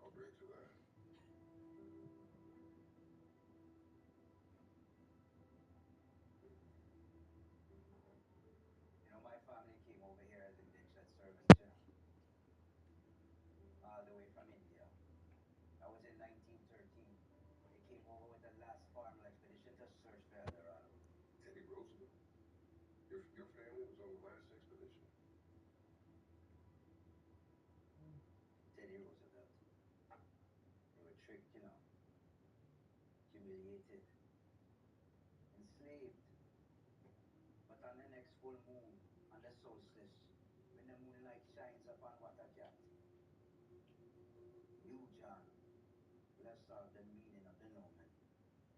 I'll agree to that. You know, my family came over here as indentured servants, you know, all the way from India. That was in 1913. They came over with the last farmer expedition to search for El Dorado. Teddy Roosevelt? Your family was on the last expedition? Teddy Roosevelt. They were tricked, you know, humiliated, enslaved. But on the next full moon, on the solstice, when the moonlight shines upon Watercat, you, John, will have solved the meaning of the Norman.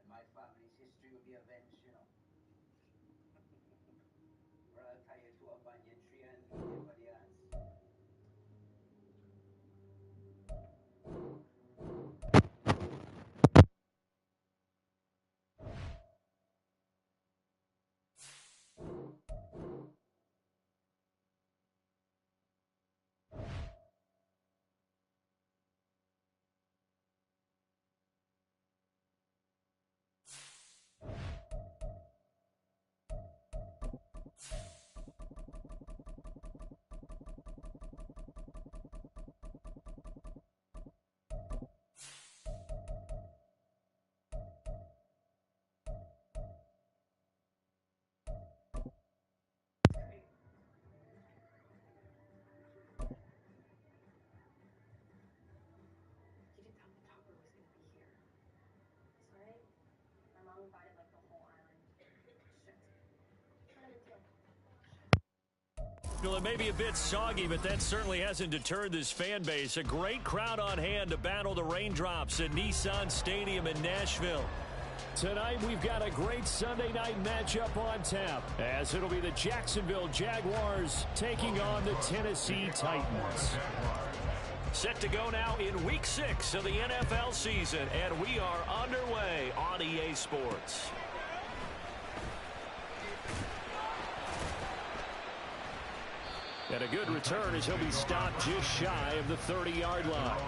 And my family's history will be avenged, you know. Or I'll tie you to a banyan tree and leave you for the ants. You didn't tell me Topper was gonna be here. Sorry? My mom invited like the whole island. Shit. What did I do? Well, it may be a bit soggy, but that certainly hasn't deterred this fan base. A great crowd on hand to battle the raindrops at Nissan Stadium in Nashville. Tonight, we've got a great Sunday night matchup on tap, as it'll be the Jacksonville Jaguars taking on the Tennessee Titans. Set to go now in Week 6 of the NFL season, and we are underway on EA Sports. And a good return as he'll be stopped just shy of the 30-yard line.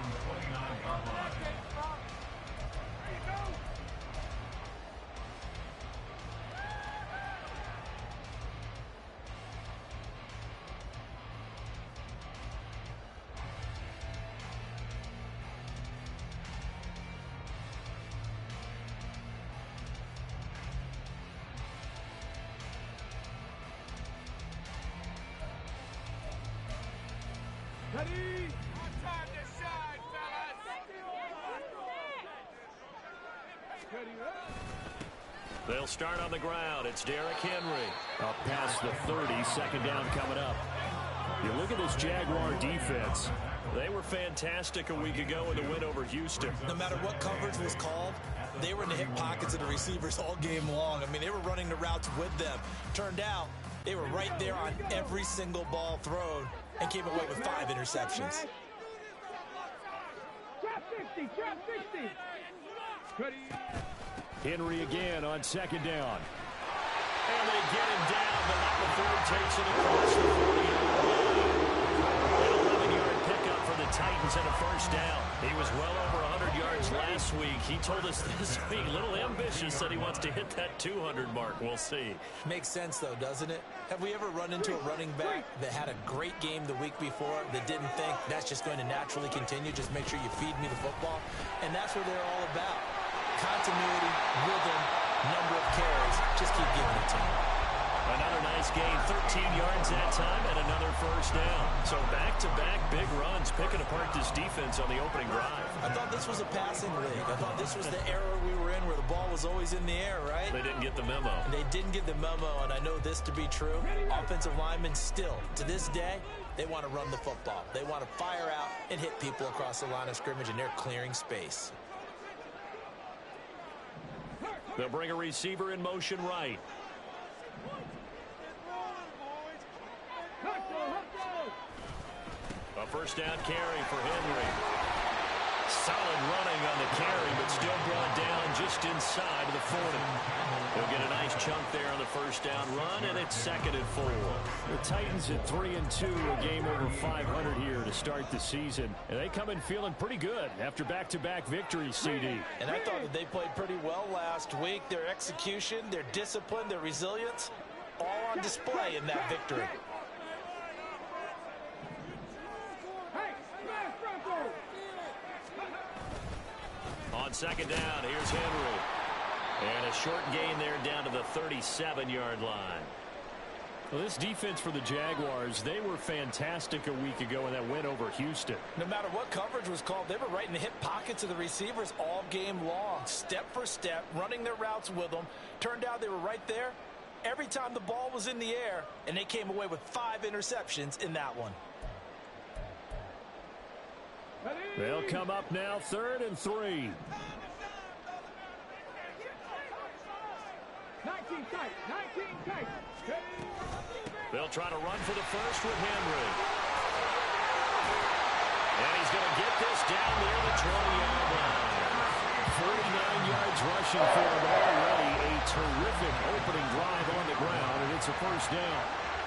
Ready? Time to shine, fellas! They'll start on the ground. It's Derrick Henry. Up past the 30, second down coming up. You look at this Jaguar defense. They were fantastic a week ago in the win over Houston. No matter what coverage was called, they were in the hip pockets of the receivers all game long. I mean, they were running the routes with them. Turned out, they were right there on every single ball thrown and came away with 5 interceptions. Trap 60, trap 60. Henry again on second down. And they get him down, but not before he takes it across the 40-yard line. An 11-yard pickup for the Titans and a first down. He was well over 100 yards last week. He told us this week, a little ambitious, said he wants to hit that 200 mark. We'll see. Makes sense, though, doesn't it? Have we ever run into a running back that had a great game the week before that didn't think that's just going to naturally continue? Just make sure you feed me the football. And that's what they're all about. Continuity, rhythm, number of carries. Just keep giving it to them. Another nice gain, 13 yards that time, and another first down. So back-to-back big runs, picking apart this defense on the opening drive. I thought this was a passing league. I thought this was the era we were in where the ball was always in the air, right? They didn't get the memo. They didn't get the memo, and I know this to be true. Offensive linemen still, to this day, they want to run the football. They want to fire out and hit people across the line of scrimmage, and they're clearing space. They'll bring a receiver in motion right. A first down carry for Henry. Solid running on the carry, but still brought down just inside of the 40. He'll get a nice chunk there on the first down run, and it's 2nd and 4. The Titans at 3-2, a game over 500 here to start the season. And they come in feeling pretty good after back-to-back victories, CD. And I thought that they played pretty well last week. Their execution, their discipline, their resilience, all on display in that victory. On 2nd down, here's Henry. And a short gain there down to the 37-yard line. Well, this defense for the Jaguars, they were fantastic a week ago in that win over Houston. No matter what coverage was called, they were right in the hip pockets of the receivers all game long. Step for step, running their routes with them. Turned out they were right there every time the ball was in the air, and they came away with 5 interceptions in that one. They'll come up now 3rd and 3. 19 tight, 19 tight. They'll try to run for the first with Henry. And he's going to get this down near the 20-yard line. 49 yards rushing for him already. A terrific opening drive on the ground, and it's a first down.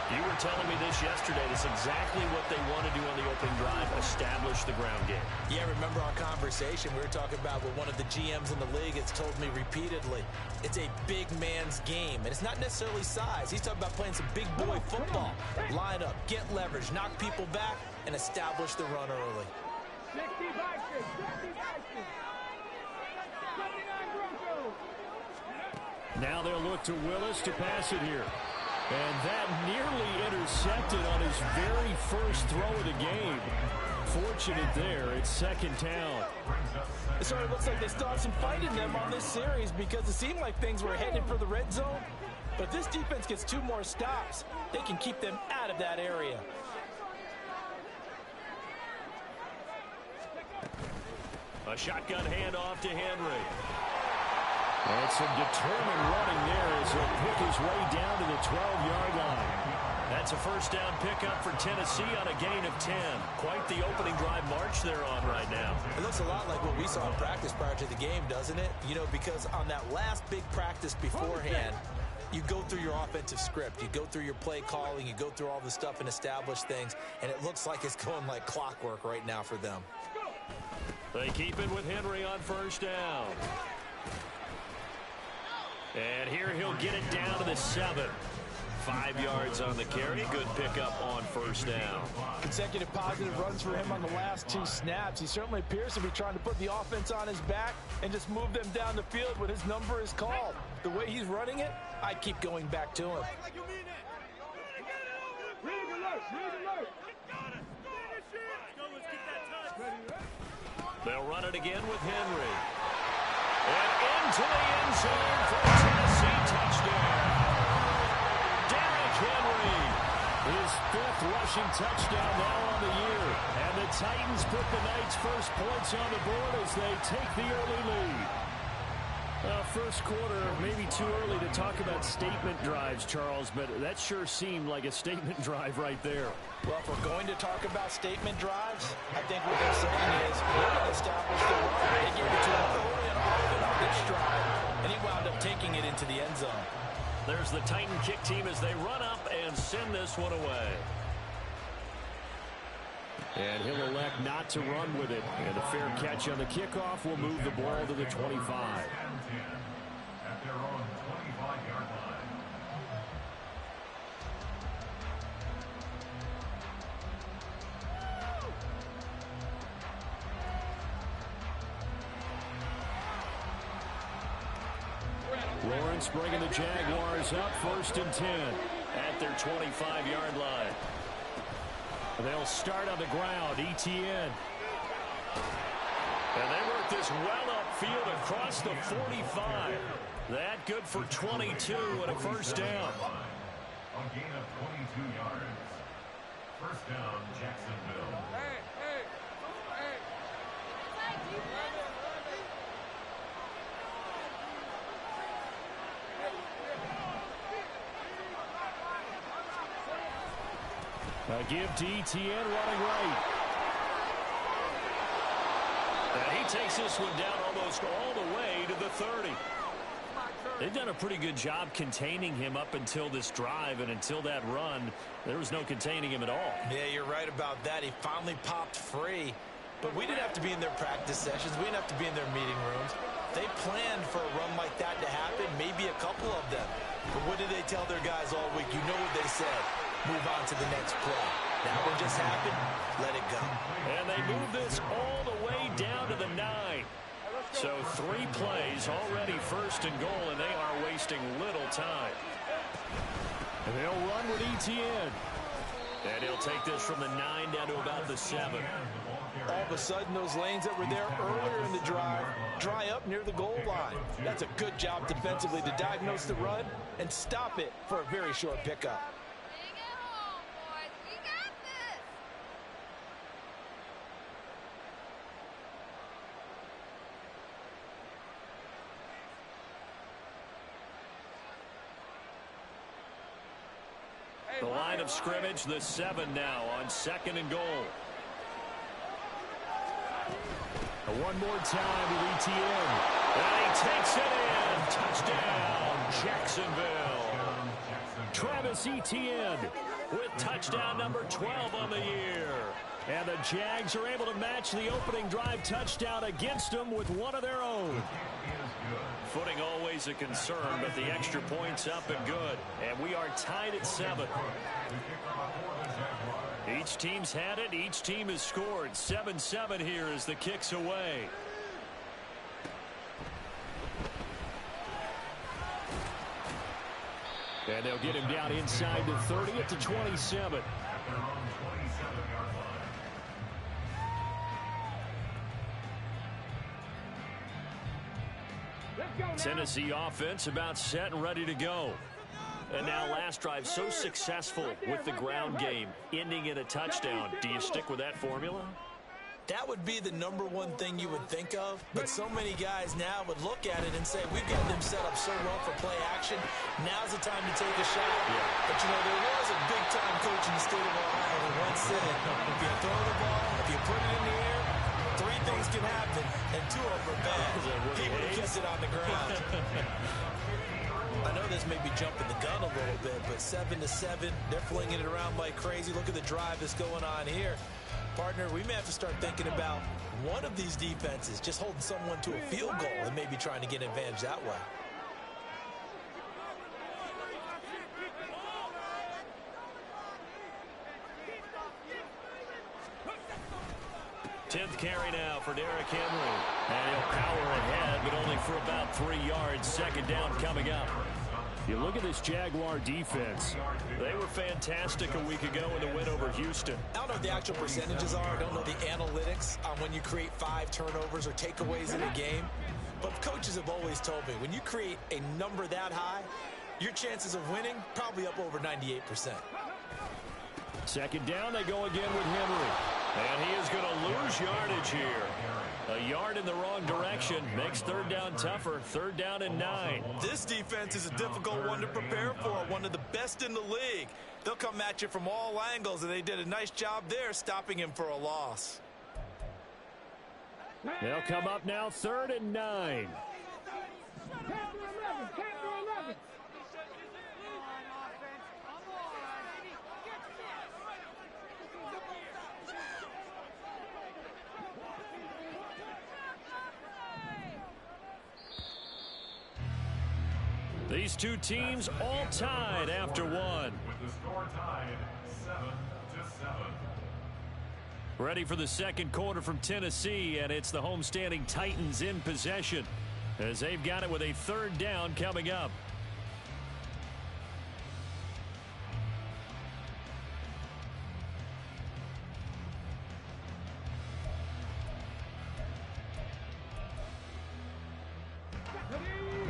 You were telling me this yesterday. That's exactly what they want to do on the opening drive, establish the ground game. Yeah, remember our conversation we were talking about with one of the GMs in the league has told me repeatedly, it's a big man's game, and it's not necessarily size. He's talking about playing some big boy football. Line up, get leverage, knock people back, and establish the run early. 60 Vikings, 60 Vikings. 79 Broncos. Now they'll look to Willis to pass it here. And that nearly intercepted on his very first throw of the game. Fortunate there. It's 2nd down. It sort of looks like they still have some fight in them on this series because it seemed like things were headed for the red zone. But if this defense gets 2 more stops, they can keep them out of that area. A shotgun handoff to Henry. And some determined running there as he'll pick his way down to the 12-yard line. That's a first down pickup for Tennessee on a gain of 10. Quite the opening drive march they're on right now. It looks a lot like what we saw in practice prior to the game, doesn't it? You know, because on that last big practice beforehand, you go through your offensive script. You go through your play calling. You go through all the stuff and establish things. And it looks like it's going like clockwork right now for them. They keep it with Henry on first down. And here he'll get it down to the 7. 5 yards on the carry. Good pickup on first down. Consecutive positive runs for him on the last 2 snaps. He certainly appears to be trying to put the offense on his back and just move them down the field when his number is called. The way he's running it, I keep going back to him. They'll run it again with Henry. And into the end zone for a Tennessee touchdown. Derrick Henry, his 5th rushing touchdown now on the year. And the Titans put the Knights' first points on the board as they take the early lead. First quarter, maybe too early to talk about statement drives, Charles, but that sure seemed like a statement drive right there. Well, if we're going to talk about statement drives, I think what they're saying is we're going to establish the run. They gave it to him early and often on this drive, and he wound up taking it into the end zone. There's the Titan kick team as they run up and send this one away. And he'll elect not to run with it. And a fair catch on the kickoff will move the ball to the 25. At their own 25-yard line. Lawrence bringing the Jaguars up 1st and 10 at their 25-yard line. They'll start on the ground. ETN. And they work this well upfield across the 45. That good for 22 and a first down. A gain of 22 yards. First down, Jacksonville. A give to ETN running right. And takes this one down almost all the way to the 30. They've done a pretty good job containing him up until this drive, and until that run, there was no containing him at all. Yeah, you're right about that. He finally popped free. But we didn't have to be in their practice sessions. We didn't have to be in their meeting rooms. They planned for a run like that to happen, maybe a couple of them. But what did they tell their guys all week? You know what they said. Move on to the next play. That one just happened. Let it go. And they move this all the way down to the 9. So 3 plays, already first and goal, and they are wasting little time. And they'll run with ETN. And he'll take this from the 9 down to about the 7. All of a sudden, those lanes that were there earlier in the drive dry up near the goal line. That's a good job defensively to diagnose the run and stop it for a very short pickup. Bring it home, boys. We got this. The line of scrimmage, the 7 now on 2nd and goal. One more time with ETN. And he takes it in. Touchdown, Jacksonville. Travis Etienne with touchdown number 12 on the year. And the Jags are able to match the opening drive touchdown against them with one of their own. Footing always a concern, but the extra point's up and good. And we are tied at 7. Each team's had it. Each team has scored. 7-7 here as the kick's away. And they'll get him down inside the 30 at the 27. Tennessee offense about set and ready to go. And now last drive so successful with the ground game, ending in a touchdown. Do you stick with that formula? That would be the number one thing you would think of, but so many guys now would look at it and say, we've got them set up so well for play action, now's the time to take a shot. Yeah. But, you know, there was a big-time coach in the state of Ohio who once said, if you throw the ball, if you put it in the air, 3 things can happen, and 2 of them are bad. He would have kept it on the ground. I know this may be jumping the gun a little bit, but 7-7, they're flinging it around like crazy. Look at the drive that's going on here. Partner, we may have to start thinking about one of these defenses just holding someone to a field goal and maybe trying to get an advantage that way. Tenth carry now for Derrick Henry. And he'll power ahead, but only for about 3 yards. 2nd down coming up. You look at this Jaguar defense. They were fantastic a week ago in the win over Houston. I don't know what the actual percentages are. I don't know the analytics on when you create 5 turnovers or takeaways in a game. But coaches have always told me, when you create a number that high, your chances of winning probably up over 98%. 2nd down, they go again with Henry. And he is going to lose yardage here. A yard in the wrong direction makes 3rd down tougher. 3rd down and 9. This defense is a difficult one to prepare for. One of the best in the league. They'll come at you from all angles, and they did a nice job there stopping him for a loss. They'll come up now 3rd and 9. These two teams all tied after one. With the score tied 7-7. Ready for the 2nd quarter from Tennessee, and it's the homestanding Titans in possession as they've got it with a 3rd down coming up.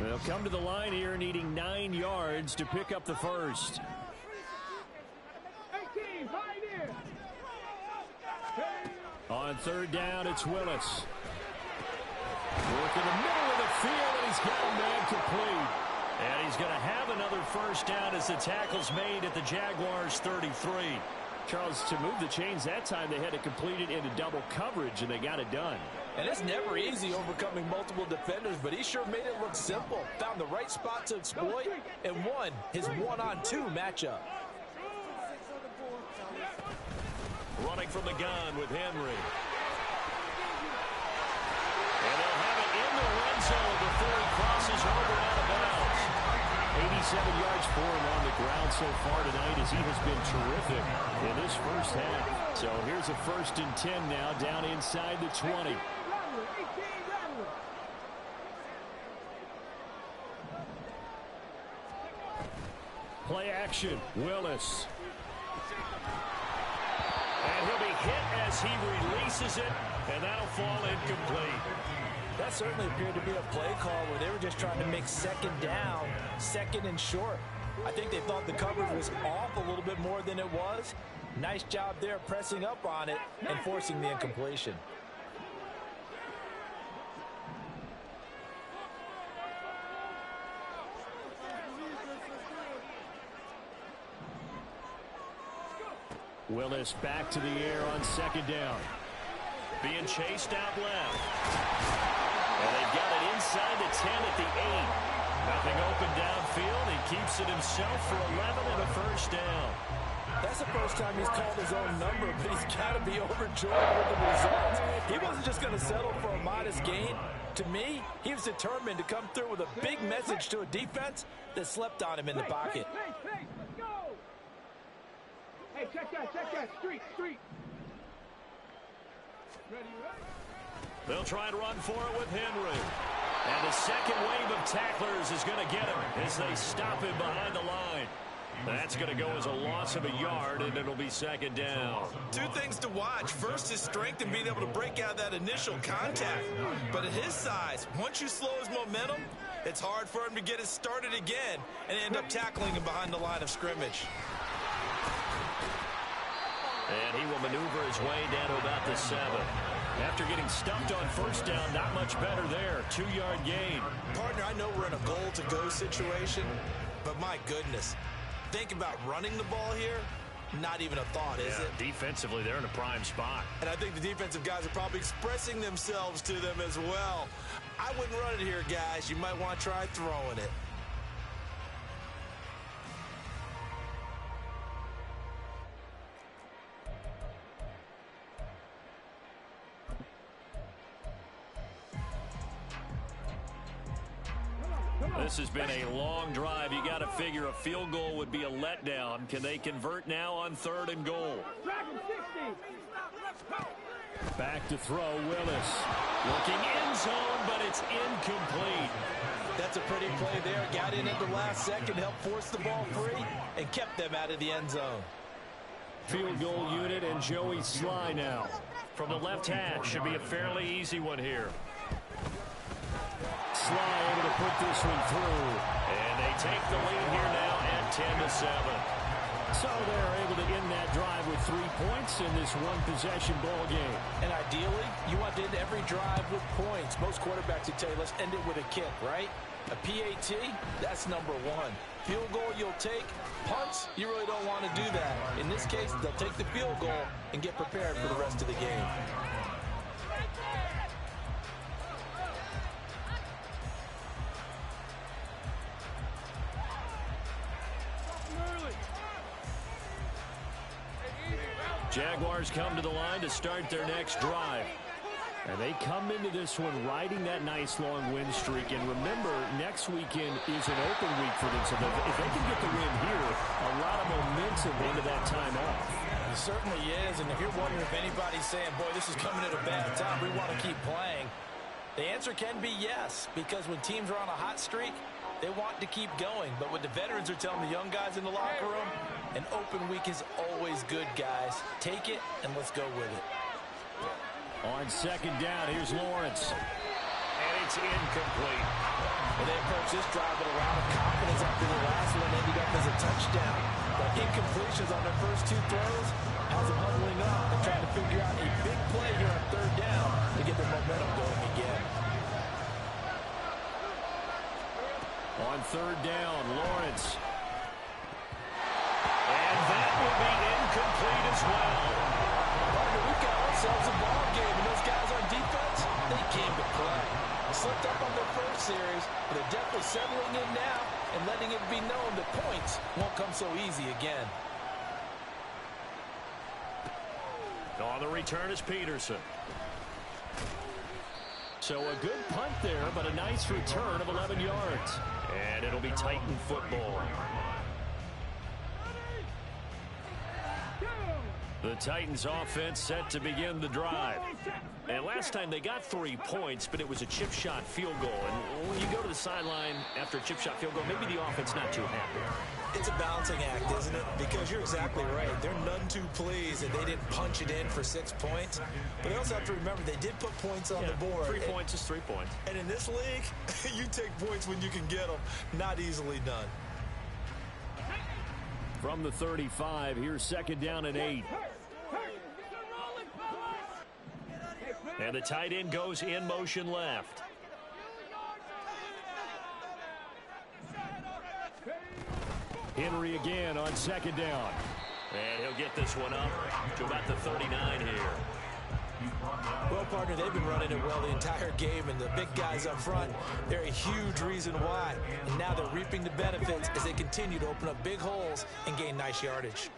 They'll come to the line here needing 9 yards to pick up the first. On 3rd down, it's Willis. Work in the middle of the field, and he's got a man complete. And he's going to have another first down as the tackle's made at the Jaguars' 33. Charles, to move the chains that time, they had to complete it into double coverage, and they got it done. And it's never easy overcoming multiple defenders, but he sure made it look simple. Found the right spot to exploit and won his one-on-two matchup. Running from the gun with Henry. And they'll have it in the red zone before he crosses over out of bounds. 87 yards for him on the ground so far tonight as he has been terrific in this first half. So here's a 1st and 10 now down inside the 20. Play action, Willis. And he'll be hit as he releases it, and that'll fall incomplete. That certainly appeared to be a play call where they were just trying to make second down, second and short. I think they thought the coverage was off a little bit more than it was. Nice job there pressing up on it and forcing the incompletion. Willis back to the air on 2nd down. Being chased out left. And they've got it inside the 10 at the 8. Nothing open downfield. He keeps it himself for 11 and a 1st down. That's the first time he's called his own number, but he's got to be overjoyed with the results. He wasn't just going to settle for a modest gain. To me, he was determined to come through with a big message to a defense that slept on him in the pocket. Let's go! Hey, check that, street. Ready? They'll try and run for it with Henry. And the second wave of tacklers is going to get him as they stop him behind the line. That's going to go as a loss of a yard, and it'll be 2nd down. Two things to watch. First, his strength and being able to break out that initial contact. But at his size, once you slow his momentum, it's hard for him to get it started again and end up tackling him behind the line of scrimmage. And he will maneuver his way down to about the 7. After getting stumped on 1st down, not much better there. 2-yard gain. Partner, I know we're in a goal-to-go situation, but my goodness, think about running the ball here. Not even a thought, is it? Defensively, they're in a prime spot. And I think the defensive guys are probably expressing themselves to them as well. I wouldn't run it here, guys. You might want to try throwing it. This has been a long drive. You got to figure a field goal would be a letdown. Can they convert now on 3rd and goal? Back to throw, Willis. Looking end zone, but it's incomplete. That's a pretty play there. Got in at the last second, helped force the ball free, and kept them out of the end zone. Field goal unit and Joey Sly now. From the left hash, should be a fairly easy one here. Sly able to put this one through. And they take the lead here now at 10-7. So they're able to end that drive with 3 points in this one-possession ball game. And ideally, you want to end every drive with points. Most quarterbacks would tell you, let's end it with a kick, right? A PAT, that's number 1. Field goal you'll take. Punts, you really don't want to do that. In this case, they'll take the field goal and get prepared for the rest of the game. Jaguars come to the line to start their next drive. And they come into this one riding that nice long win streak. And remember, next weekend is an open week for them. So if they can get the win here, a lot of momentum into that time off. It certainly is. And if you're wondering if anybody's saying, boy, this is coming at a bad time, we want to keep playing, the answer can be yes. Because when teams are on a hot streak, they want to keep going. But what the veterans are telling the young guys in the locker room, an open week is always good, guys. Take it, and let's go with it. On 2nd down, here's Lawrence. And it's incomplete. Well, they approach this drive with a lot of confidence after the last one ended up as a touchdown. But incompletions on their first 2 throws has them huddling up and trying to figure out a big play here on 3rd down to get their momentum going again. On 3rd down, Lawrence. And that will be incomplete. incomplete as well. Partner, we've got ourselves a ball game, and those guys on defense, they came to play. They slipped up on their first series, but they're definitely settling in now and letting it be known that points won't come so easy again. On the return is Peterson. So a good punt there, but a nice return of 11 yards. And it'll be Titan football. The Titans offense set to begin the drive. And last time they got 3 points, but it was a chip shot field goal. And when you go to the sideline after a chip shot field goal, maybe the offense not too happy. It's a balancing act, isn't it? Because you're exactly right. They're none too pleased that they didn't punch it in for 6 points. But they also have to remember they did put points on the board. 3 points is 3 points. And in this league, you take points when you can get them. Not easily done. From the 35, here's second down and 8. And the tight end goes in motion left. Henry again on second down. And he'll get this one up to about the 39 here. Well, partner, they've been running it well the entire game, and the big guys up front, they're a huge reason why. And now they're reaping the benefits as they continue to open up big holes and gain nice yardage.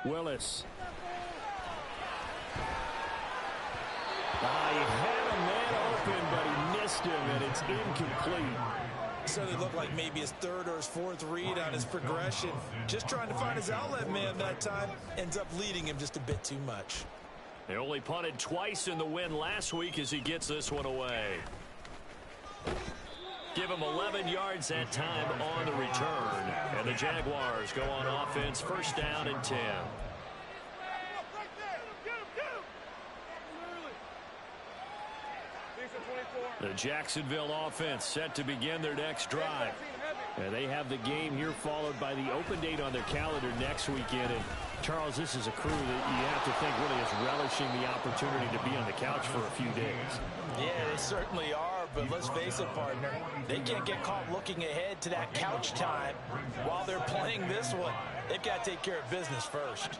Willis. He had a man open, but he missed him, and it's incomplete. Certainly looked like maybe his third or his fourth read on his progression. Just trying to find his outlet man that time. Ends up leading him just a bit too much. They only punted twice in the win last week as he gets this one away. Give him 11 yards that time on the return. And the Jaguars go on offense, first down and 10. The Jacksonville offense set to begin their next drive. And they have the game here followed by the open date on their calendar next weekend. And Charles, this is a crew that you have to think really is relishing the opportunity to be on the couch for a few days. Yeah, they certainly are, but let's face it, partner. They can't get caught looking ahead to that couch time while they're playing this one. They've got to take care of business first.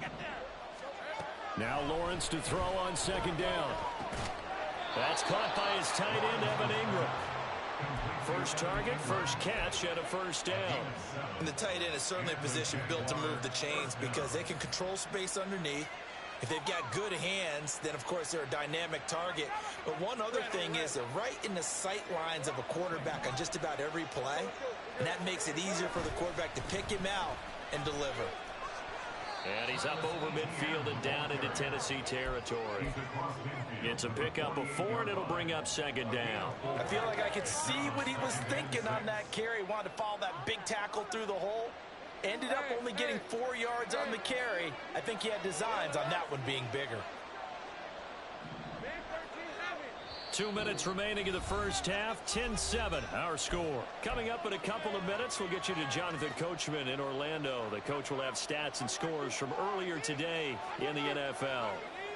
Now Lawrence to throw on second down. That's caught by his tight end, Evan Ingram. First target, first catch, and a first down. And the tight end is certainly a position built to move the chains because they can control space underneath. If they've got good hands, then, of course, they're a dynamic target. But one other thing is they're right in the sight lines of a quarterback on just about every play. And that makes it easier for the quarterback to pick him out and deliver. And he's up over midfield and down into Tennessee territory. It's a pickup of 4, and it'll bring up second down. I feel like I could see what he was thinking on that carry. Wanted to follow that big tackle through the hole. Ended up only getting 4 yards on the carry. I think he had designs on that one being bigger. 2 minutes remaining in the first half, 10-7, our score. Coming up in a couple of minutes, we'll get you to Jonathan Coachman in Orlando. The coach will have stats and scores from earlier today in the NFL.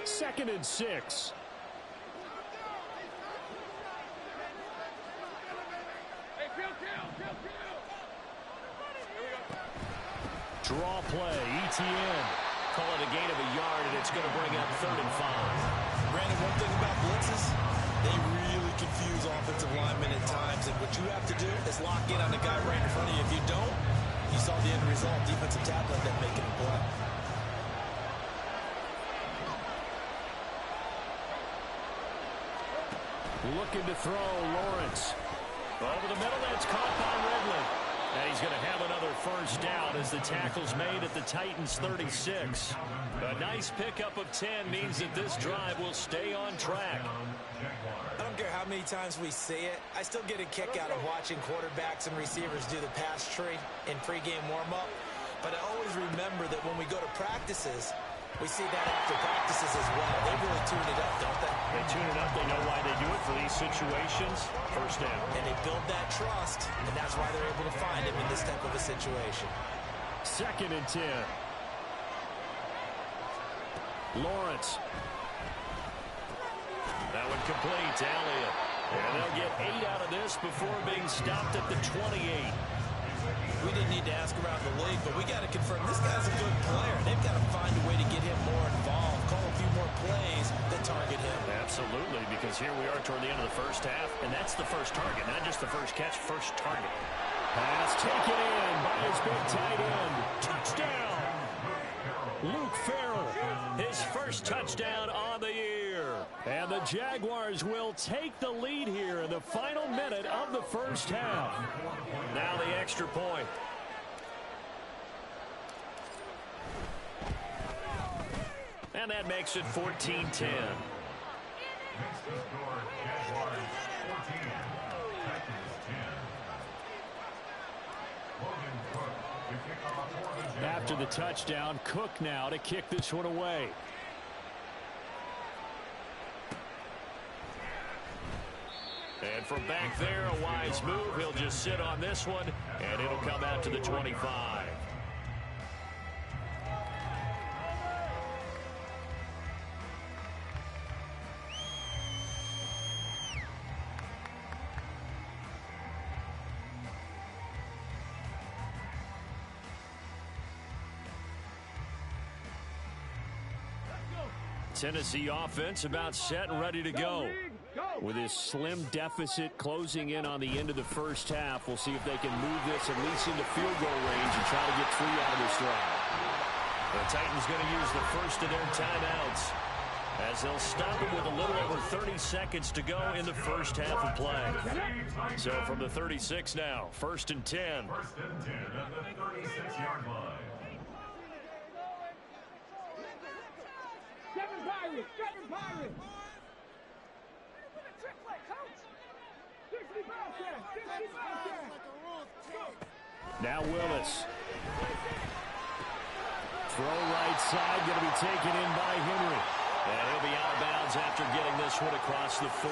2nd and 6. Draw play, ETN. Call it a gain of a yard, and it's going to bring up 3rd and 5. Brandon, one thing about blitzes, they really confuse offensive linemen at times, and what you have to do is lock in on the guy right in front of you. If you don't, you saw the end result, defensive tackle end up making a play. Looking to throw, Lawrence. Over the middle, that's caught by Ridley. And he's going to have another first down as the tackle's made at the Titans' 36. A nice pickup of 10 means that this drive will stay on track. I don't care how many times we see it. I still get a kick out of watching quarterbacks and receivers do the pass tree in pregame warm-up. But I always remember that when we go to practices, we see that after practices as well. They really tune it up, don't they? They tune it up. They know why they do it for these situations. First down. And they build that trust, and that's why they're able to find him in this type of a situation. 2nd and 10. Lawrence. That one complete to Elliott. And they'll get 8 out of this before being stopped at the 28. We didn't need to ask around the league, but we got to confirm this guy's a good player. They've got to find a way to get him more involved, call a few more plays that target him. Absolutely, because here we are toward the end of the first half, and that's the first target, not just the first catch, first target. Pass taken in by his big tight end. Touchdown! Luke Farrell, His first touchdown on the year. and the Jaguars will take the lead here in the final minute of the first half. Now the extra point. And that makes it 14-10. Makes the score Jaguars 14, Titans 10. Logan Cook to kick off for the Jaguars. After the touchdown, Cook now to kick this one away. And from back there, a wise move. He'll just sit on this one, and it'll come out to the 25. Tennessee offense about set and ready to go. With his slim deficit closing in on the end of the first half, we'll see if they can move this at least into field goal range and try to get 3 out of this drive. The Titans going to use the first of their timeouts as they'll stop it with a little over 30 seconds to go in the first half of play. So from the 36 now, 1st and 10. 1st and 10 at the 36-yard line. Seven Pirates! Seven Pirates! 60 Bobcats! 60 Bobcats! Now Willis. Throw right side, going to be taken in by Henry. And he'll be out of bounds after getting this one across the 40.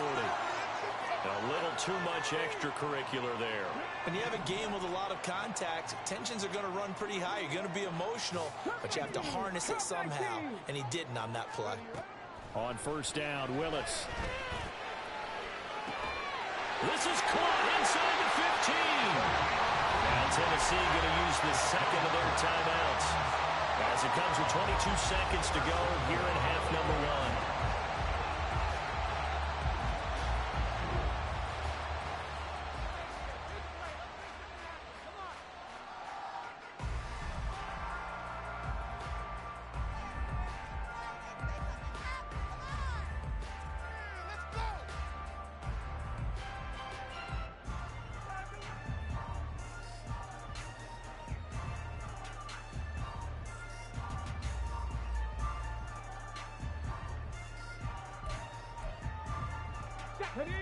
A little too much extracurricular there. When you have a game with a lot of contact, tensions are going to run pretty high. You're going to be emotional, but you have to harness it somehow, and he didn't on that play. On 1st down, Willis. This is caught inside the 15. Now Tennessee going to use the second of their timeouts as it comes with 22 seconds to go here in half number 1.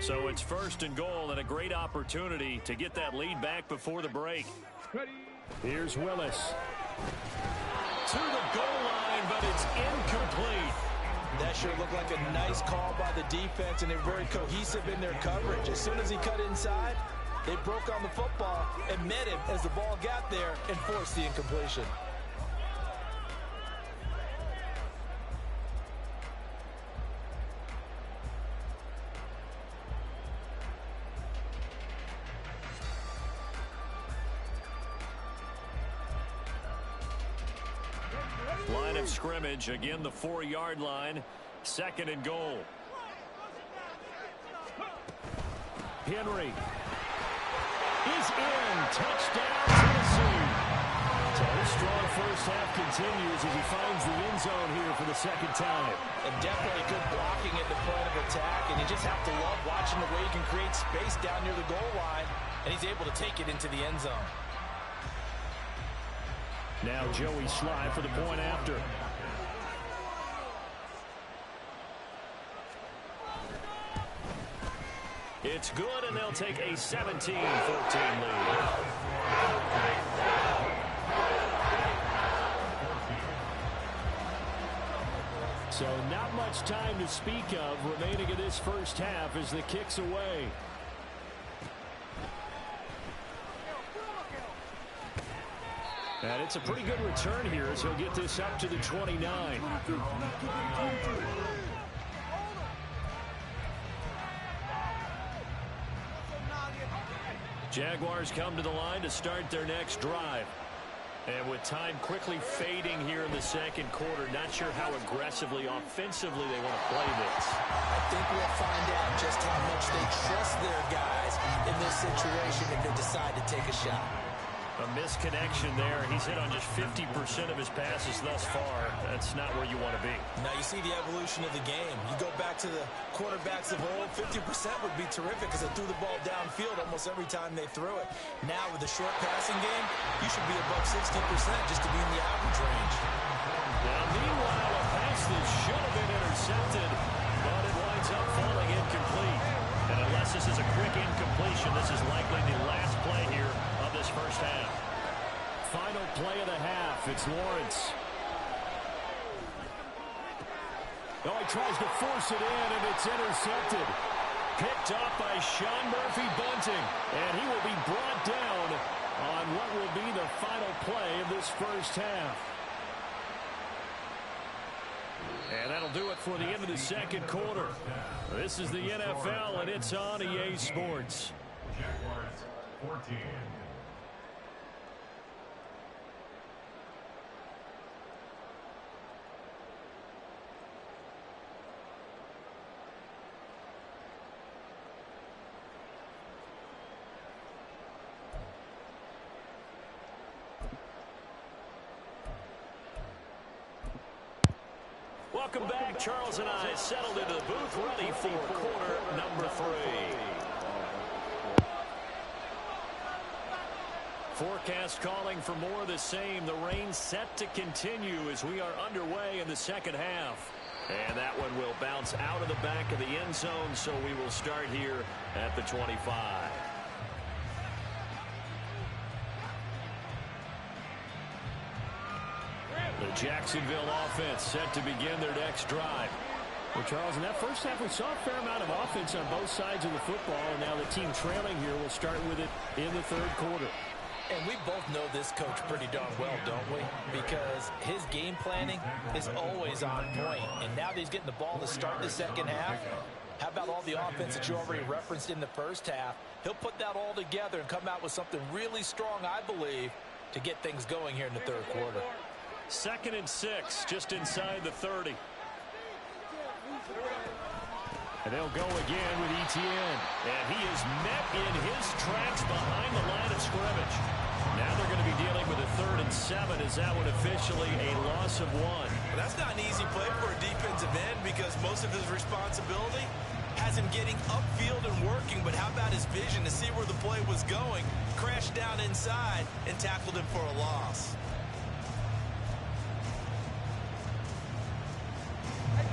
So it's 1st and goal and a great opportunity to get that lead back before the break. Here's Willis. To the goal line, but it's incomplete. That sure looked like a nice call by the defense, and they're very cohesive in their coverage. As soon as he cut inside, they broke on the football and met him as the ball got there and forced the incompletion. Line of scrimmage, again the 4-yard line, 2nd and goal. Henry is in. Touchdown, Tennessee. So his strong first half continues as he finds the end zone here for the 2nd time. And definitely good blocking at the point of attack, and you just have to love watching the way he can create space down near the goal line, and he's able to take it into the end zone. Now Joey Sly for the point after. It's good, and they'll take a 17-14 lead. So not much time to speak of remaining in this first half as the kick's away. And it's a pretty good return here as he'll get this up to the 29. Jaguars come to the line to start their next drive. And with time quickly fading here in the second quarter, not sure how aggressively, offensively they want to play this. I think we'll find out just how much they trust their guys in this situation if they decide to take a shot. A misconnection there. He's hit on just 50% of his passes thus far. That's not where you want to be. Now you see the evolution of the game. You go back to the quarterbacks of old, 50% would be terrific because they threw the ball downfield almost every time they threw it. Now with the short passing game, you should be above 60% just to be in the average range. Now meanwhile, a pass that should have been intercepted, but it winds up falling incomplete. And unless this is a quick incompletion, this is likely the last play here of this first half. Final play of the half. It's Lawrence. Oh, he tries to force it in, and it's intercepted. Picked up by Sean Murphy-Bunting, and he will be brought down on what will be the final play of this first half. And that'll do it for the end of the second quarter. This is the NFL, and it's on EA Sports. Jaguars 14. Welcome back. Charles and I settled into the booth, ready for quarter number 3. Forecast calling for more of the same. The rain set to continue as we are underway in the second half. And that one will bounce out of the back of the end zone, so we will start here at the 25. The Jacksonville offense set to begin their next drive. Well, Charles, in that first half, we saw a fair amount of offense on both sides of the football, and now the team trailing here will start with it in the third quarter. And we both know this coach pretty darn well, don't we? Because his game planning is always on point. And now that he's getting the ball to start the second half, how about all the offense that you already referenced in the first half? He'll put that all together and come out with something really strong, I believe, to get things going here in the third quarter. 2nd and 6, just inside the 30. And they'll go again with Etienne. And he is met in his tracks behind the line of scrimmage. Now they're going to be dealing with a 3rd and 7. Is that one officially a loss of 1? Well, that's not an easy play for a defensive end because most of his responsibility has him getting upfield and working. But how about his vision to see where the play was going, crashed down inside, and tackled him for a loss?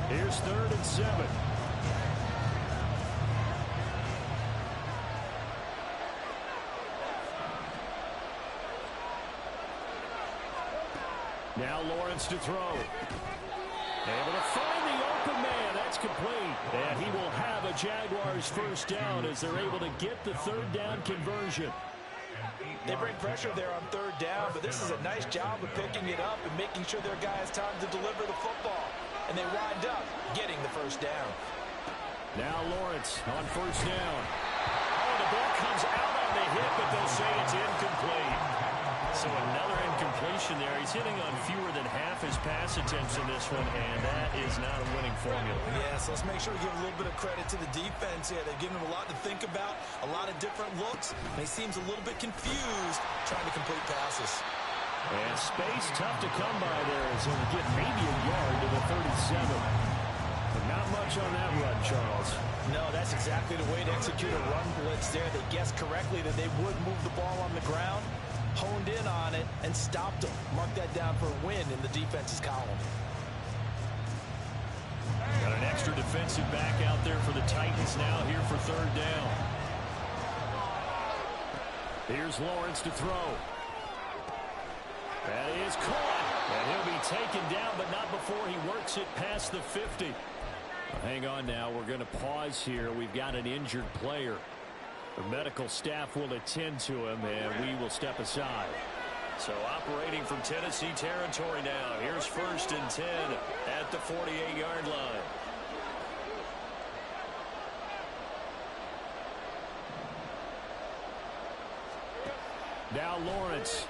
Here's 3rd and 7. Now Lawrence to throw. Able to find the open man. That's complete. And he will have a Jaguars first down as they're able to get the 3rd down conversion. They bring pressure there on 3rd down, but this is a nice job of picking it up and making sure their guy has time to deliver the football. And they wind up getting the first down. Now Lawrence on 1st down. Oh, the ball comes out on the hip, but they'll say it's incomplete. So another incompletion there. He's hitting on fewer than half his pass attempts in this one, and that is not a winning formula. Yeah, so let's make sure we give a little bit of credit to the defense here. They've given him a lot to think about, a lot of different looks, and he seems a little bit confused trying to complete passes. And space tough to come by there as he'll get maybe a yard to the 37. But not much on that run, Charles. No, that's exactly the way to execute a run blitz there. They guessed correctly that they would move the ball on the ground, honed in on it, and stopped them. Mark that down for a win in the defense's column. Got an extra defensive back out there for the Titans now here for 3rd down. Here's Lawrence to throw. That is caught. And he'll be taken down, but not before he works it past the 50. Hang on now. We're going to pause here. We've got an injured player. The medical staff will attend to him, and we will step aside. So operating from Tennessee territory now. Here's 1st and 10 at the 48-yard line. Now Lawrence.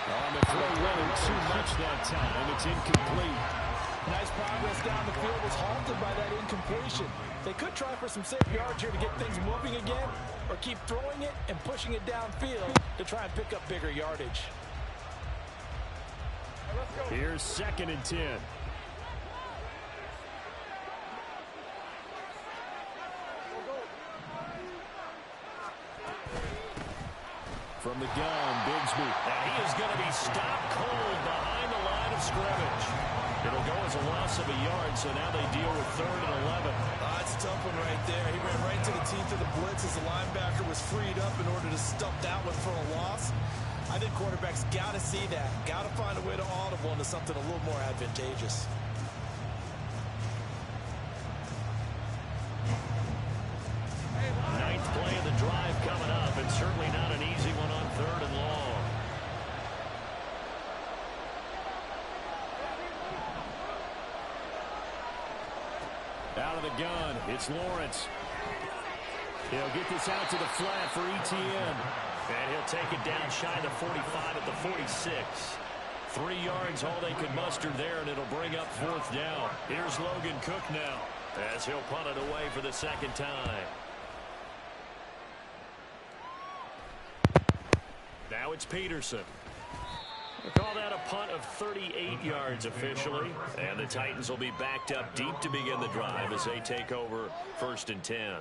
On the throw, running too much that time. It's incomplete. Nice progress down the field was halted by that incompletion. They could try for some safe yards here to get things moving again, or keep throwing it and pushing it downfield to try and pick up bigger yardage. Here's 2nd and 10. From the gun, Bigsby. And he is going to be stopped cold behind the line of scrimmage. It'll go as a loss of a yard, so now they deal with 3rd and 11. That's a tough one right there. He ran right to the teeth of the blitz as the linebacker was freed up in order to stuff that one for a loss. I think quarterbacks got to see that. Got to find a way to audible into something a little more advantageous. Ninth play of the drive coming up, and certainly not an easy one on 3rd and long. Out of the gun, it's Lawrence. He'll get this out to the flat for Etienne. And he'll take it down shy of the 45 at the 46. 3 yards, all they could muster there, and it'll bring up 4th down. Here's Logan Cook now, as he'll punt it away for the 2nd time. Now it's Peterson. We'll call that a punt of 38 yards officially. And the Titans will be backed up deep to begin the drive as they take over 1st and 10.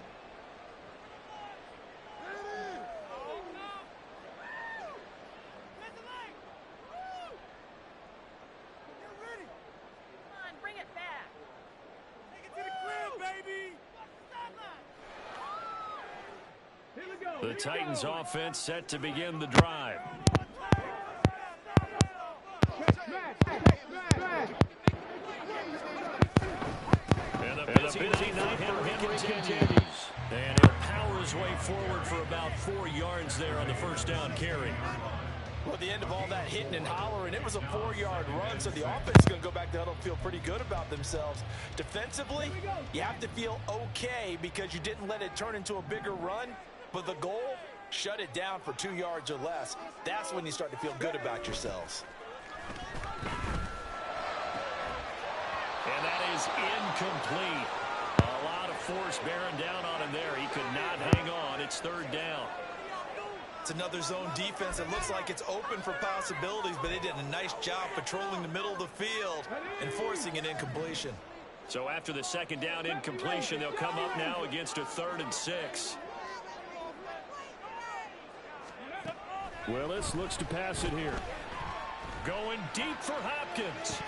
The Titans offense set to begin the drive. And the busy night for Henry continues. And he'll power his way forward for about 4 yards there on the 1st down carry. Well, at the end of all that hitting and hollering, it was a 4-yard run, so the offense is going to go back to huddle and feel pretty good about themselves. Defensively, you have to feel okay because you didn't let it turn into a bigger run, but the goal, shut it down for 2 yards or less. That's when you start to feel good about yourselves. And that is incomplete. A lot of force bearing down on him there. He could not hang on. It's 3rd down. It's another zone defense. It looks like it's open for possibilities, but they did a nice job patrolling the middle of the field and forcing an incompletion. So after the 2nd down incompletion, they'll come up now against a 3rd and 6. Willis looks to pass it here. Going deep for Hopkins.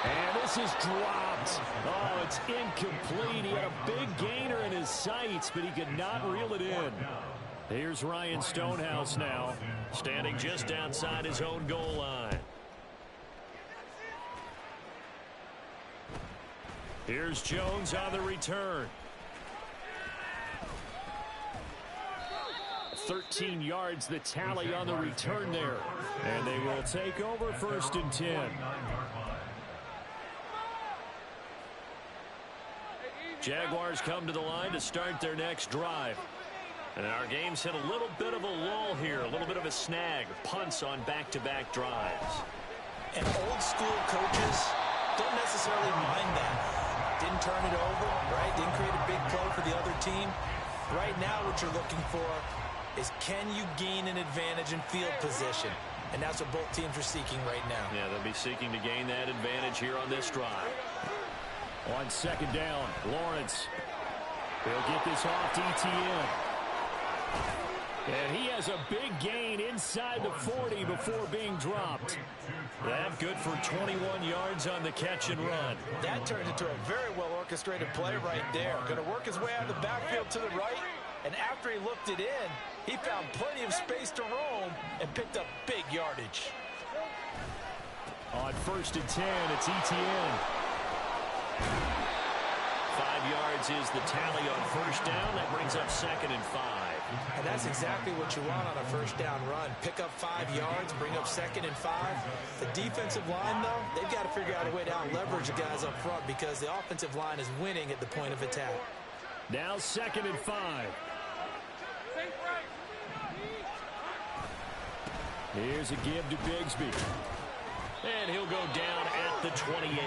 And this is dropped. Oh, it's incomplete. He had a big gainer in his sights, but he could not reel it in. Here's Ryan Stonehouse now, standing just outside his own goal line. Here's Jones on the return. 13 yards the tally on the return there. And they will take over 1st and 10. Jaguars come to the line to start their next drive. And our game's hit a little bit of a lull here, a little bit of a snag, punts on back-to-back drives. And old school coaches don't necessarily mind that. Didn't turn it over, right? Didn't create a big play for the other team. Right now what you're looking for is can you gain an advantage in field position? And that's what both teams are seeking right now. Yeah, they'll be seeking to gain that advantage here on this drive. On 2nd down, Lawrence. He'll get this off to Etienne. And he has a big gain inside the 40 before being dropped. That good for 21 yards on the catch and run. That turned into a very well-orchestrated play right there. Going to work his way out of the backfield to the right. And after he looked it in, he found plenty of space to roam and picked up big yardage. On 1st and 10, it's Etienne. 5 yards is the tally on 1st down. That brings up 2nd and 5. And that's exactly what you want on a 1st down run. Pick up 5 yards, bring up 2nd and 5. The defensive line, though, they've got to figure out a way to out-leverage the guys up front because the offensive line is winning at the point of attack. Now 2nd and 5. Here's a give to Bigsby. And he'll go down at the 28.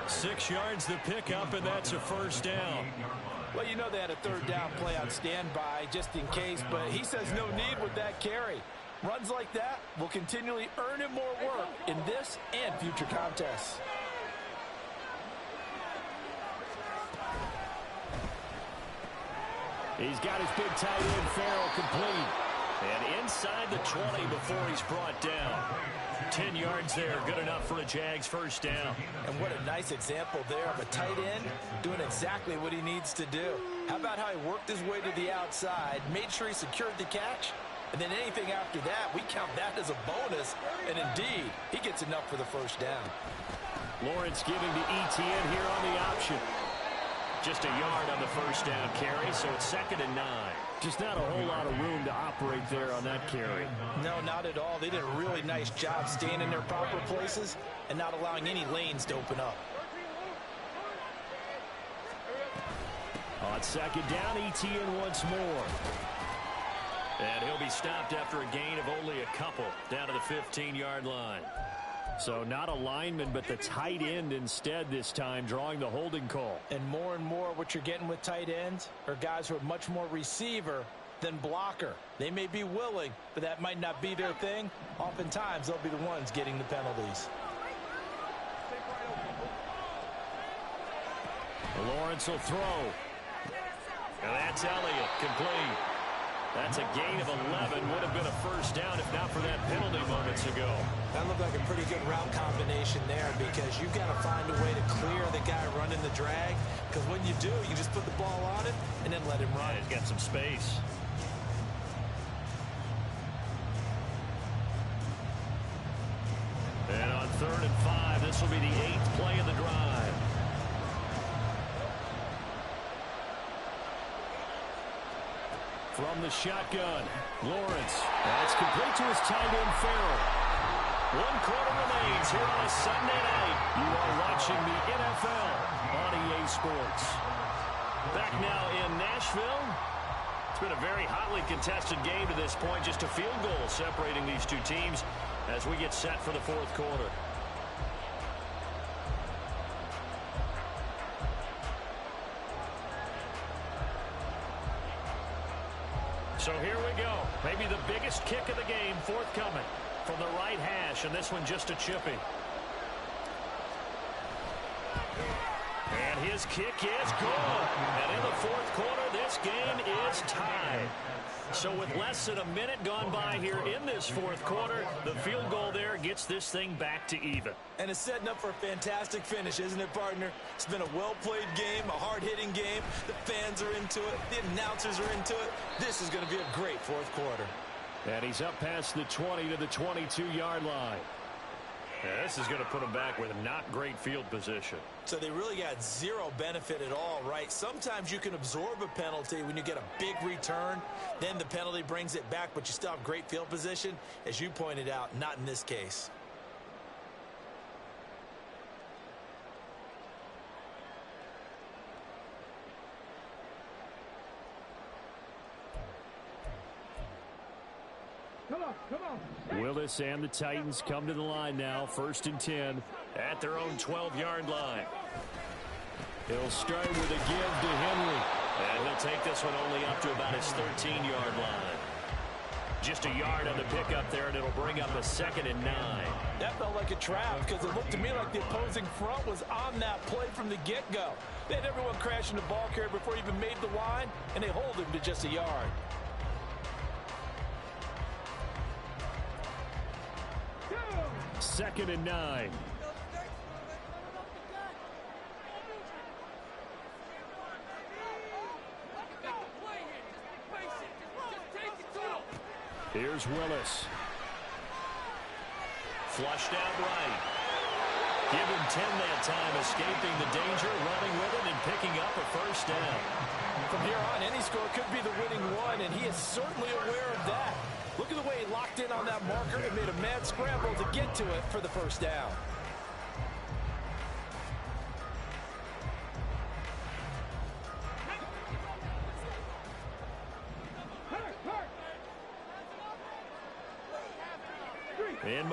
6 yards the pickup, and that's a first down. Well, you know they had a third down play on standby just in case, but he says no need with that carry. Runs like that will continually earn him more work in this and future contests. He's got his big tight end, Farrell, complete. And inside the 20 before he's brought down. 10 yards there, good enough for a Jags first down. And what a nice example there of a tight end doing exactly what he needs to do. How about how he worked his way to the outside, made sure he secured the catch, and then anything after that, we count that as a bonus. And indeed, he gets enough for the first down. Lawrence giving to ETN here on the option. Just a yard on the first down carry, so it's 2nd and 9. Just not a whole lot of room to operate there on that carry. No, not at all. They did a really nice job staying in their proper places and not allowing any lanes to open up. On 2nd down, ETN once more. And he'll be stopped after a gain of only a couple, down to the 15-yard line. So not a lineman, but the tight end instead this time, drawing the holding call. And more what you're getting with tight ends are guys who are much more receiver than blocker. They may be willing, but that might not be their thing. Oftentimes, they'll be the ones getting the penalties. Lawrence will throw. And that's Elliott, complete. That's a gain of 11. Would have been a first down if not for that penalty moments ago. That looked like a pretty good route combination there because you've got to find a way to clear the guy running the drag. Because when you do, you just put the ball on it and then let him run. Yeah, he's got some space. And on 3rd and 5, this will be the 8th play of the drive. From the shotgun, Lawrence. That's complete to his tight end, Farrell. 1 quarter remains here on a Sunday night. You are watching the NFL on EA Sports. Back now in Nashville. It's been a very hotly contested game to this point. Just a field goal separating these two teams as we get set for the 4th quarter. So here we go. Maybe the biggest kick of the game forthcoming from the right hash, and this one just a chippy. And his kick is good. And in the 4th quarter, this game is tied. So with less than a minute gone by here in this 4th quarter, the field goal there gets this thing back to even. And it's setting up for a fantastic finish, isn't it, partner? It's been a well-played game, a hard-hitting game. The fans are into it. The announcers are into it. This is going to be a great 4th quarter. And he's up past the 20 to the 22-yard line. Yeah, this is going to put him back with not great field position. So they really got zero benefit at all, right? Sometimes you can absorb a penalty when you get a big return. Then the penalty brings it back, but you still have great field position. As you pointed out, not in this case. Come on. Willis and the Titans come to the line now. 1st and 10 at their own 12-yard line. He'll start with a give to Henry. And he'll take this one only up to about his 13-yard line. Just a yard on the pickup there, and it'll bring up a 2nd and 9. That felt like a trap because it looked to me like the opposing front was on that play from the get-go. They had everyone crashing the ball carrier before he even made the line, and they hold him to just a yard. Second and 9. Here's Willis. Flushed out right. Give him 10 that time, escaping the danger, running with it, and picking up a first down. From here on, any score could be the winning one, and he is certainly aware of that. Look at the way he locked in on that marker and made a mad scramble to get to it for the first down.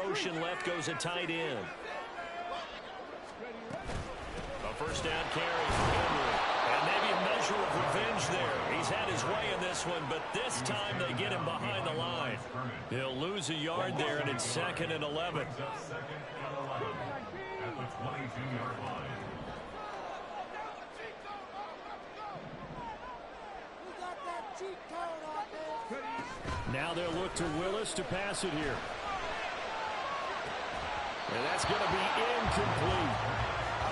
motion left goes a tight end. A first down carry for Henry. And maybe a measure of revenge there. He's had his way in this one, but this time they get him behind the line. He'll lose a yard there, and it's 2nd and 11. At the 22-yard line. Now they'll look to Willis to pass it here. And that's going to be incomplete.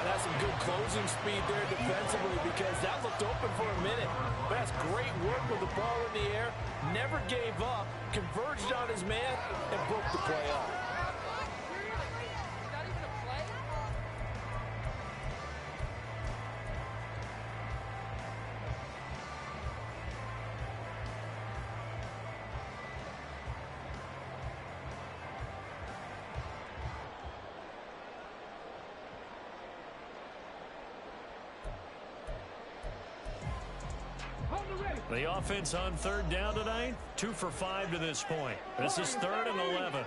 That's some good closing speed there defensively because that looked open for a minute. But that's great work with the ball in the air. Never gave up, converged on his man, and broke the play up. The offense on 3rd down tonight, 2 for 5 to this point. This is 3rd and 11.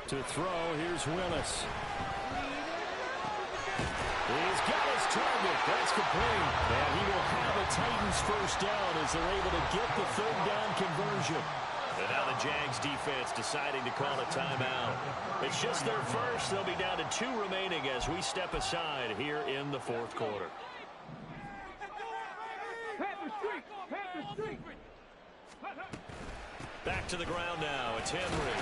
To throw, here's Willis. He's got his target. That's complete. And he will have a Titans first down as they're able to get the 3rd down conversion. And now the Jags defense deciding to call a timeout. It's just their first. They'll be down to 2 remaining as we step aside here in the 4th quarter. Back to the ground now. It's Henry.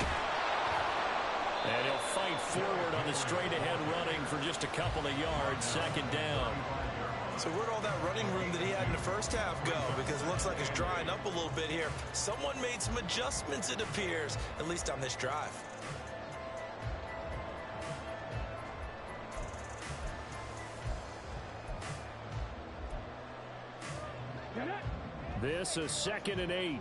And he'll fight forward on the straight-ahead running for just a couple of yards. 2nd down. So where'd all that running room that he had in the first half go? Because it looks like it's drying up a little bit here. Someone made some adjustments, it appears, at least on this drive. This is 2nd and 8.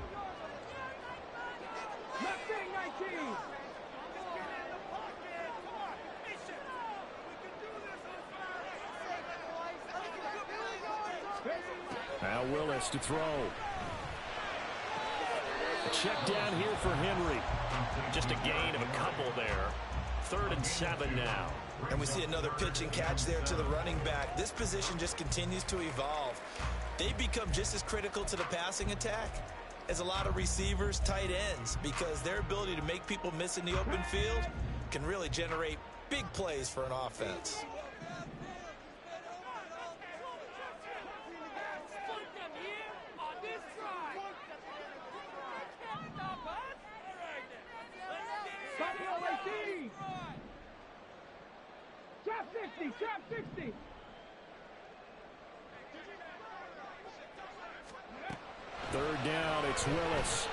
Now Willis to throw. A check down here for Henry. Just a gain of a couple there. 3rd and 7 now. And we see another pitch and catch there to the running back. This position just continues to evolve. They become just as critical to the passing attack as a lot of receivers, tight ends, because their ability to make people miss in the open field can really generate big plays for an offense. Trap 60. 3rd down, it's Willis.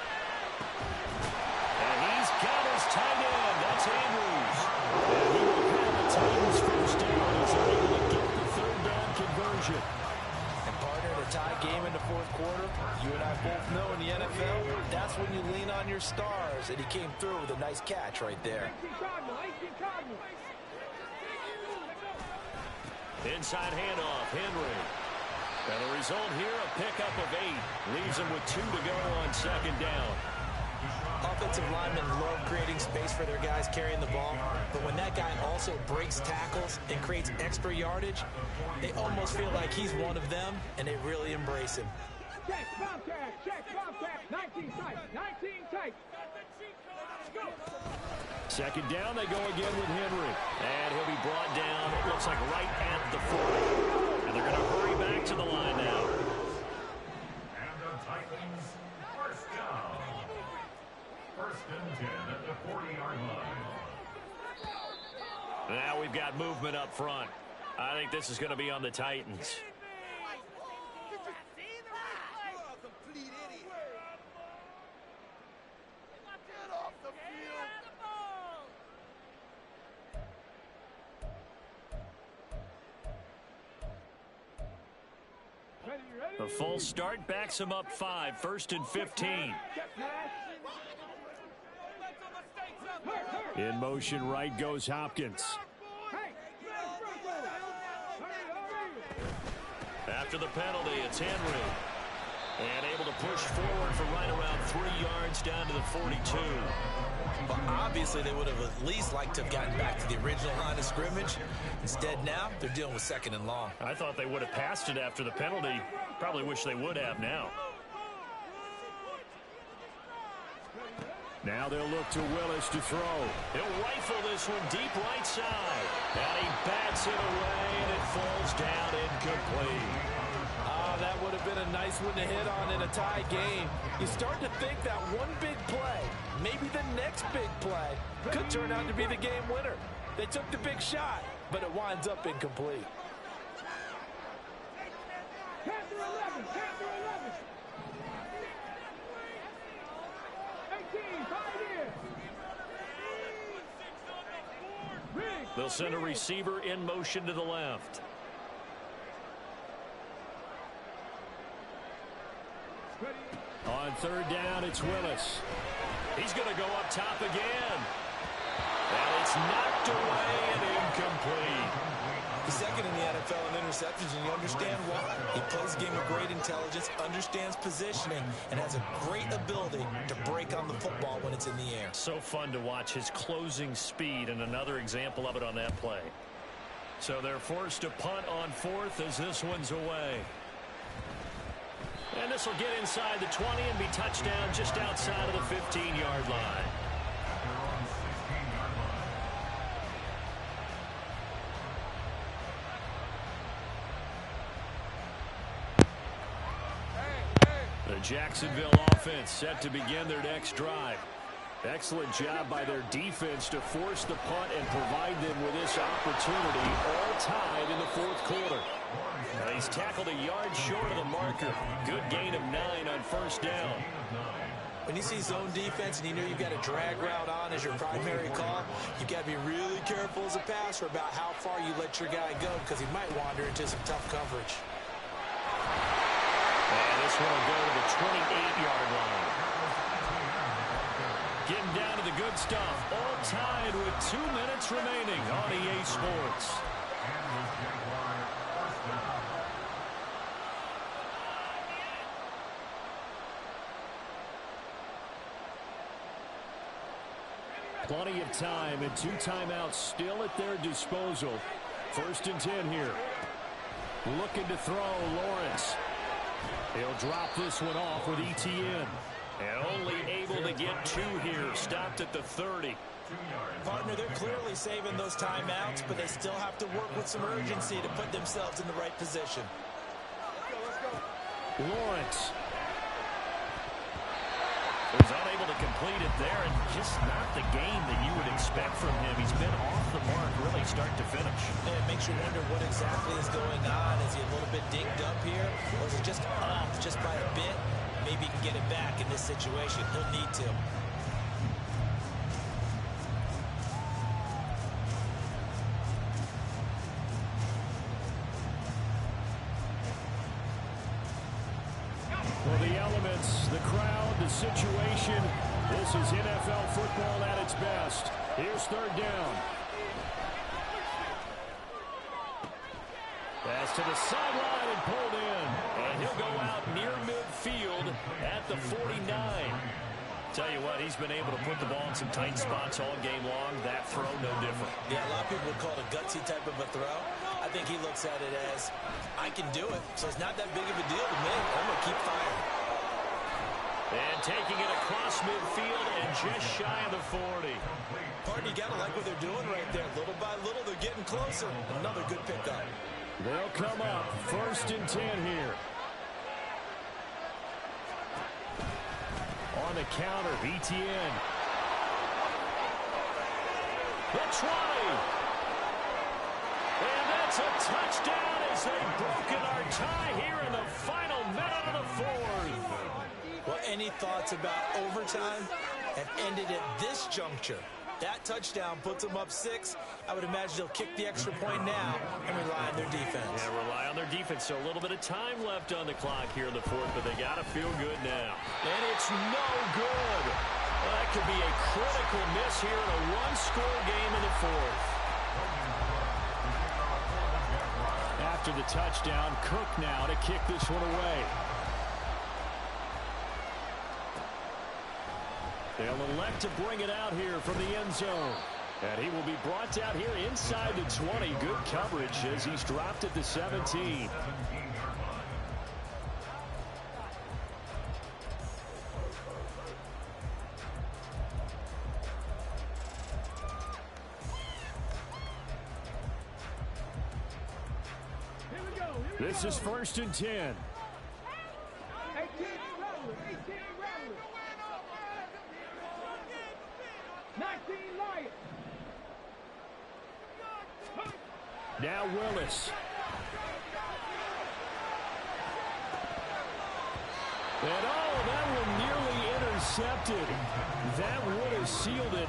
And he's got his tight end. That's Andrews. And he will have the Titans first down as they're able to get the 3rd down conversion. And partner, in a tie game in the 4th quarter, you and I both know in the NFL, that's when you lean on your stars. And he came through with a nice catch right there. Inside handoff, Henry. And the result here, a pickup of 8. Leaves them with 2 to go on 2nd down. Offensive linemen love creating space for their guys carrying the ball, but when that guy also breaks tackles and creates extra yardage, they almost feel like he's one of them, and they really embrace him. Check, Bobcat, 19 tight, 19 tight. 2nd down, they go again with Henry. And he'll be brought down, it looks like right at the 40. And they're going to hurry back to the line now. And the Titans, first down. 1st and 10 at the 40-yard line. Now we've got movement up front. I think this is going to be on the Titans. The full start backs him up 5, 1st and 15. In motion right goes Hopkins. After the penalty, it's Henry. And able to push forward for right around 3 yards down to the 42. But obviously they would have at least liked to have gotten back to the original line of scrimmage. Instead now, they're dealing with 2nd and long. I thought they would have passed it after the penalty. Probably wish they would have now. Now they'll look to Willis to throw. He'll rifle this one deep right side. And he bats it away, and it falls down incomplete. That would have been a nice one to hit on in a tie game. You start to think that one big play, maybe the next big play, could turn out to be the game winner. They took the big shot, but it winds up incomplete. Panther 11, Panther 11. 18, 5 in. They'll send a receiver in motion to the left. On 3rd down, it's Willis. He's going to go up top again. And it's knocked away and incomplete. He's 2nd in the NFL in interceptions, and you understand why. He plays a game of great intelligence, understands positioning, and has a great ability to break on the football when it's in the air. So fun to watch his closing speed, and another example of it on that play. So they're forced to punt on 4th as this one's away. And this will get inside the 20 and be touchdown just outside of the 15-yard line. The Jacksonville offense set to begin their next drive. Excellent job by their defense to force the punt and provide them with this opportunity, all tied in the 4th quarter. He's tackled a yard short of the marker. Good gain of 9 on 1st down. When you see zone defense and you know you've got a drag route on as your primary call, you've got to be really careful as a passer about how far you let your guy go because he might wander into some tough coverage. And this one will go to the 28-yard line. Getting down to the good stuff. All tied with 2 minutes remaining on EA Sports. Plenty of time and 2 timeouts still at their disposal. 1st and 10 here. Looking to throw, Lawrence. He'll drop this one off with ETN. And only able to get 2 here. Stopped at the 30. Partner, they're clearly saving those timeouts, but they still have to work with some urgency to put themselves in the right position. Lawrence. Was unable to complete it there, and just not the game that you would expect from him. He's been off the mark really start to finish. And it makes you wonder what exactly is going on. Is he a little bit dinged up here, or is he just off just by a bit? Maybe he can get it back in this situation. He'll need to. Well, the elements, the crowd, the situation, this is NFL football at its best. Here's 3rd down. Pass to the sideline and pulled in. And he'll go out near midfield at the 49. Tell you what, he's been able to put the ball in some tight spots all game long. That throw, no different. Yeah, a lot of people would call it a gutsy type of a throw. I think he looks at it as, I can do it, so it's not that big of a deal to me. I'm going to keep firing. And taking it across midfield and just shy of the 40. Partner, you got to like what they're doing right there. Little by little, they're getting closer. Another good pickup. They'll come up 1st and 10 here. On the counter, ETN. The 20. And that's a touchdown as they've broken our tie here in the final minute of the 4th. Well, any thoughts about overtime have ended at this juncture. That touchdown puts them up 6. I would imagine they'll kick the extra point now and rely on their defense. Yeah, rely on their defense. So a little bit of time left on the clock here in the 4th, but they got to feel good now. And it's no good. Well, that could be a critical miss here in a one-score game in the 4th. After the touchdown, Cook now to kick this one away. They'll elect to bring it out here from the end zone. And he will be brought out here inside the 20. Good coverage as he's dropped at the 17. This is 1st and 10. 18 Rattler, 18 Rattler. 19 Lions. Now Willis. And that one nearly intercepted. That would have sealed it.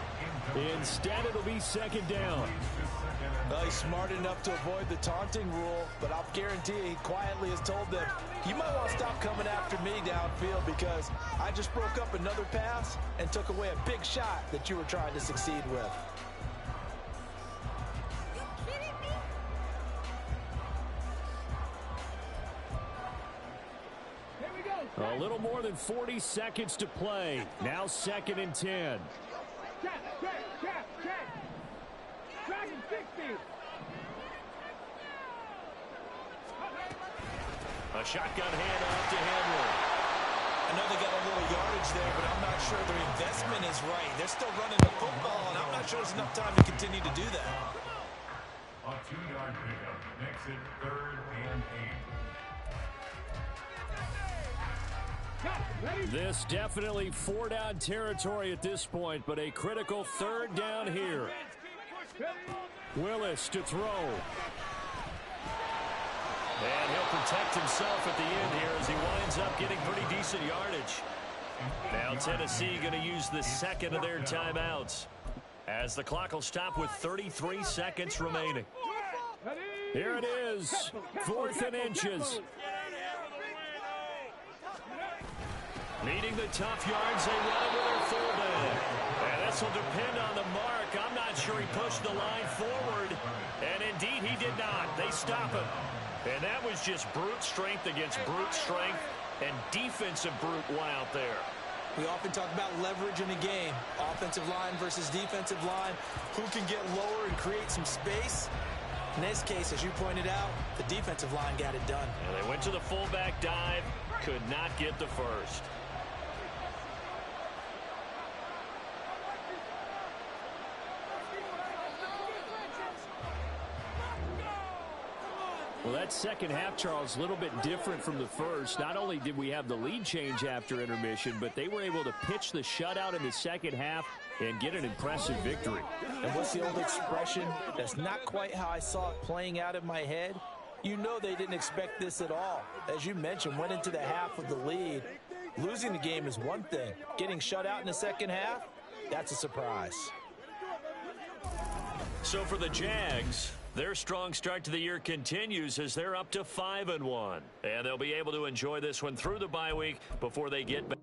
Instead, it'll be 2nd down. Well, he's smart enough to avoid the taunting rule, but I'll guarantee he quietly has told them, you might want to stop coming after me downfield because I just broke up another pass and took away a big shot that you were trying to succeed with. A little more than 40 seconds to play. Now 2nd and 10. Check. Dragon 60. A shotgun handoff to Henry. I know they got a little yardage there, but I'm not sure their investment is right. They're still running the football, and I'm not sure there's enough time to continue to do that. A 2-yard pickup makes it 3rd and 8. This definitely 4-down territory at this point, but a critical 3rd down here. Willis to throw. And he'll protect himself at the end here as he winds up getting pretty decent yardage. Now Tennessee going to use the 2nd of their timeouts as the clock will stop with 33 seconds remaining. Here it is, 4th and inches. Needing the tough yards, they run it with their fullback. And this will depend on the mark. I'm not sure he pushed the line forward. And indeed, he did not. They stop him. And that was just brute strength against brute strength and defensive brute one out there. We often talk about leverage in a game. Offensive line versus defensive line. Who can get lower and create some space? In this case, as you pointed out, the defensive line got it done. And they went to the fullback dive. Could not get the first. Well, that second half, Charles, a little bit different from the first. Not only did we have the lead change after intermission, but they were able to pitch the shutout in the second half and get an impressive victory. And what's the old expression? That's not quite how I saw it playing out in my head. You know they didn't expect this at all. As you mentioned, went into the half with the lead. Losing the game is one thing. Getting shut out in the second half, that's a surprise. So for the Jags, their strong start to the year continues as they're up to 5-1. And they'll be able to enjoy this one through the bye week before they get back.